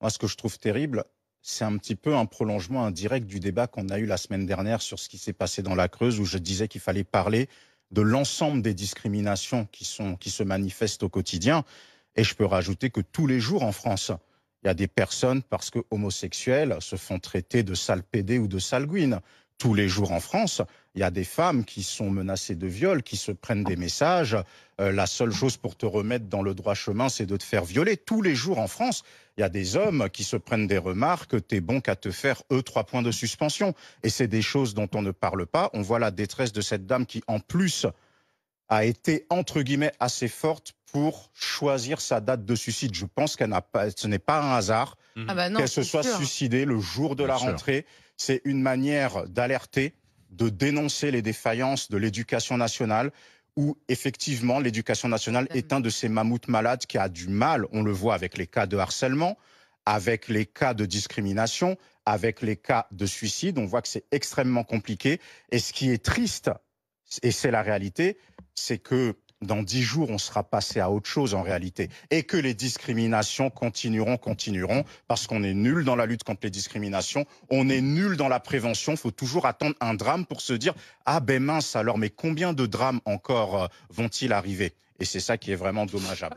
Moi, ce que je trouve terrible, c'est un petit peu un prolongement indirect du débat qu'on a eu la semaine dernière sur ce qui s'est passé dans la Creuse, où je disais qu'il fallait parler de l'ensemble des discriminations qui se manifestent au quotidien. Et je peux rajouter que tous les jours en France, il y a des personnes, parce que homosexuelles, se font traiter de sales pédés ou de sales gouines. Tous les jours en France, il y a des femmes qui sont menacées de viol, qui se prennent des messages. La seule chose pour te remettre dans le droit chemin, c'est de te faire violer. Tous les jours en France, il y a des hommes qui se prennent des remarques. T'es bon qu'à te faire, 3 points de suspension. Et c'est des choses dont on ne parle pas. On voit la détresse de cette dame qui, en plus, a été, entre guillemets, assez forte pour choisir sa date de suicide. Je pense qu'elle n'a pas, ce n'est pas un hasard Ah bah non, qu'elle se c'est soit sûr. suicidée le jour de Bien la sûr. rentrée. C'est une manière d'alerter, de dénoncer les défaillances de l'éducation nationale, où effectivement l'éducation nationale est un de ces mammouths malades qui a du mal, on le voit avec les cas de harcèlement, avec les cas de discrimination, avec les cas de suicide. On voit que c'est extrêmement compliqué. Et ce qui est triste, et c'est la réalité, c'est que dans 10 jours, on sera passé à autre chose en réalité. Et que les discriminations continueront, parce qu'on est nul dans la lutte contre les discriminations, on est nul dans la prévention. Il faut toujours attendre un drame pour se dire « Ah ben mince alors, mais combien de drames encore vont-ils arriver ?» Et c'est ça qui est vraiment dommageable.